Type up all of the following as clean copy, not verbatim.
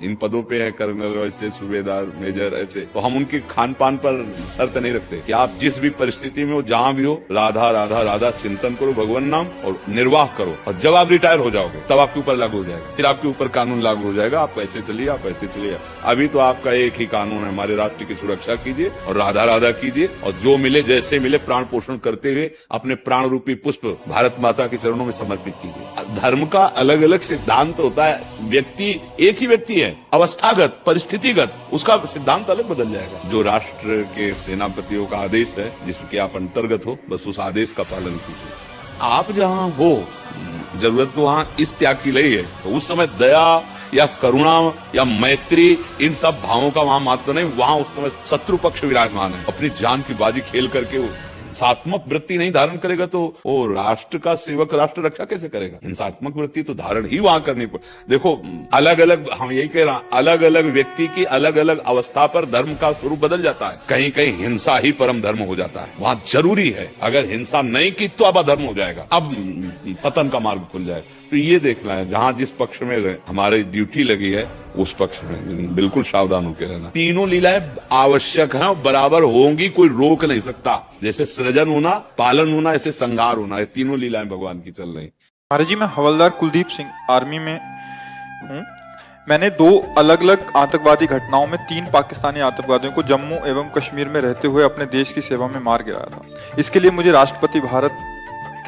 इन पदों पे है, कर्नल ऐसे, सूबेदार, मेजर ऐसे, तो हम उनके खान पान पर शर्त नहीं रखते कि आप जिस भी परिस्थिति में हो, जहाँ भी हो, राधा राधा राधा चिंतन करो, भगवान नाम और निर्वाह करो, और जब आप रिटायर हो जाओगे तब आपके ऊपर लागू हो जाएगा, फिर आपके ऊपर कानून लागू हो जाएगा, आप ऐसे चलिए, आप ऐसे चलिए। अभी तो आपका एक ही कानून है, हमारे राष्ट्र की सुरक्षा कीजिए और राधा राधा कीजिए, और जो मिले जैसे मिले प्राण पोषण करते हुए अपने प्राण रूपी पुष्प भारत माता के चरणों में समर्पित कीजिए। धर्म का अलग अलग सिद्धांत होता है, व्यक्ति एक ही व्यक्ति है, अवस्थागत परिस्थितिगत उसका सिद्धांत अलग बदल जाएगा। जो राष्ट्र के सेनापतियों का आदेश है जिसके आप अंतर्गत हो, बस उस आदेश का पालन कीजिए। आप जहाँ हो, जरूरत तो वहाँ इस त्याग की नहीं है, तो उस समय दया या करुणा या मैत्री इन सब भावों का वहाँ मात्र नहीं, वहाँ उस समय शत्रु पक्ष विराजमान है। अपनी जान की बाजी खेल करके वो हिंसात्मक वृत्ति नहीं धारण करेगा तो वो राष्ट्र का सेवक राष्ट्र रक्षा कैसे करेगा? हिंसात्मक वृत्ति तो धारण ही वहां करनी पड़े। देखो, अलग अलग, हम यही कह रहे हैं, अलग अलग व्यक्ति की अलग अलग अवस्था पर धर्म का स्वरूप बदल जाता है। कहीं कहीं हिंसा ही परम धर्म हो जाता है, वहां जरूरी है। अगर हिंसा नहीं की तो अब अधर्म हो जाएगा, अब पतन का मार्ग खुल जाएगा। तो ये देखना है, जहां जिस पक्ष में हमारी ड्यूटी लगी है उस पक्ष में बिल्कुल सावधान होकर रहना। तीनों लीलाएं आवश्यक हैं और बराबर होंगी, कोई रोक नहीं सकता। जैसे सृजन होना, पालन होना, ऐसे संहार होना, ये तीनों लीलाएं भगवान की चल रही। महाराज जी, मैं हवलदार कुलदीप सिंह आर्मी में हूँ। मैंने 2 अलग अलग आतंकवादी घटनाओं में 3 पाकिस्तानी आतंकवादियों को जम्मू एवं कश्मीर में रहते हुए अपने देश की सेवा में मार गिराया था। इसके लिए मुझे राष्ट्रपति भारत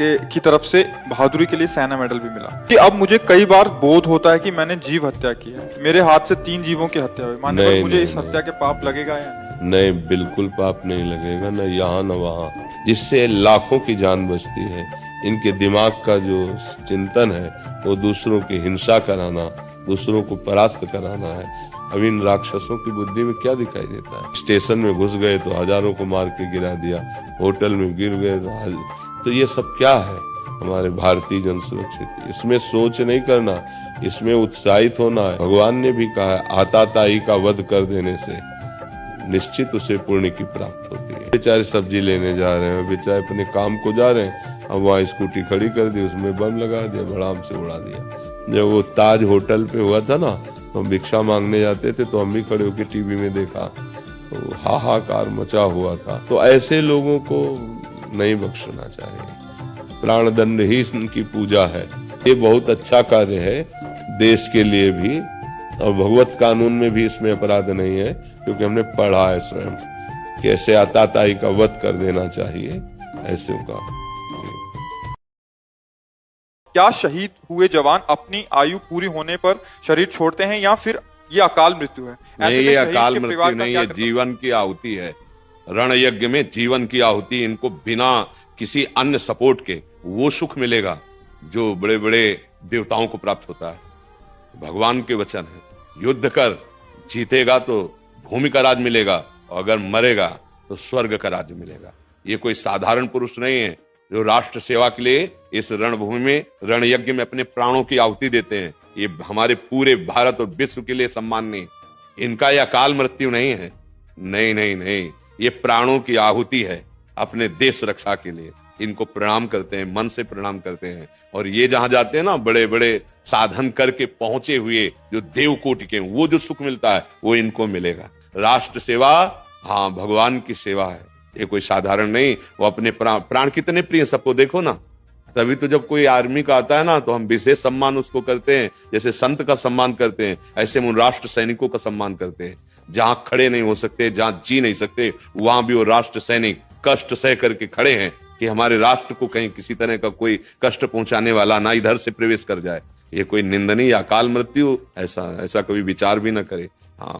की तरफ से बहादुरी के लिए सेना मेडल भी मिला। कि अब मुझे कई बार बोध होता है कि मैंने जीव हत्या की है, मेरे हाथ से 3 जीवों की हत्या हुई। माननीय, मुझे इस हत्या के पाप लगेगा या नहीं? नहीं, बिल्कुल पाप नहीं लगेगा, न यहाँ न वहाँ। जिससे लाखों की जान बचती है। इनके दिमाग का जो चिंतन है वो दूसरों की हिंसा कराना, दूसरों को परास्त कराना है। अब इन राक्षसों की बुद्धि में क्या दिखाई देता है? स्टेशन में घुस गए तो हजारों को मार के गिरा दिया, होटल में गिर गए, तो ये सब क्या है? हमारे भारतीय जन सुरक्षित। इसमें सोच नहीं करना, इसमें उत्साहित होना है। भगवान ने भी कहा है, आताताई का वध कर देने से निश्चित उसे पुण्य की प्राप्त होती है। बेचारे सब्जी लेने जा रहे हैं, बेचारे अपने काम को जा रहे हैं, अब वहाँ स्कूटी खड़ी कर दी, उसमें बम लगा दिया, बड़ाम से उड़ा दिया। जब वो ताज होटल पे हुआ था ना, तो हम भिक्षा मांगने जाते थे, तो हम भी खड़े होकर टीवी में देखा, तो हाहाकार मचा हुआ था। तो ऐसे लोगों को नहीं बख्शना चाहिए। प्राण दंड ही इनकी पूजा है। ये बहुत अच्छा कार्य है देश के लिए भी, और भगवत कानून में भी इसमें अपराध नहीं है, क्योंकि हमने पढ़ा है स्वयं कैसे आताताई का वध कर देना चाहिए ऐसे का। क्या शहीद हुए जवान अपनी आयु पूरी होने पर शरीर छोड़ते हैं या फिर ये अकाल मृत्यु है? नहीं, ये अकाल मृत्यु नहीं है, जीवन की आहुति है। रण यज्ञ में जीवन की आहुति, इनको बिना किसी अन्य सपोर्ट के वो सुख मिलेगा जो बड़े बड़े देवताओं को प्राप्त होता है। भगवान के वचन है, युद्ध कर, जीतेगा तो भूमि का राज मिलेगा, और अगर मरेगा तो स्वर्ग का राज्य मिलेगा। ये कोई साधारण पुरुष नहीं है जो राष्ट्र सेवा के लिए इस रणभूमि में, रण यज्ञ में अपने प्राणों की आहुति देते हैं। ये हमारे पूरे भारत और विश्व के लिए सम्माननीय। इनका यह अकाल मृत्यु नहीं है, नहीं नहीं नहीं, ये प्राणों की आहुति है अपने देश रक्षा के लिए। इनको प्रणाम करते हैं, मन से प्रणाम करते हैं। और ये जहां जाते हैं ना, बड़े बड़े साधन करके पहुंचे हुए जो देव कोटि के, वो जो सुख मिलता है वो इनको मिलेगा। राष्ट्र सेवा, हाँ, भगवान की सेवा है, ये कोई साधारण नहीं। वो अपने प्राण कितने प्रिय, सबको देखो ना। तभी तो जब कोई आर्मी का आता है ना, तो हम विशेष सम्मान उसको करते हैं, जैसे संत का सम्मान करते हैं, ऐसे हम उन राष्ट्र सैनिकों का सम्मान करते हैं। जहां खड़े नहीं हो सकते, जहां जी नहीं सकते, वहां भी वो राष्ट्र सैनिक कष्ट सह करके खड़े हैं कि हमारे राष्ट्र को कहीं किसी तरह का कोई कष्ट पहुंचाने वाला ना इधर से प्रवेश कर जाए। ये कोई निंदनीय अकाल मृत्यु, ऐसा कभी विचार भी न करे।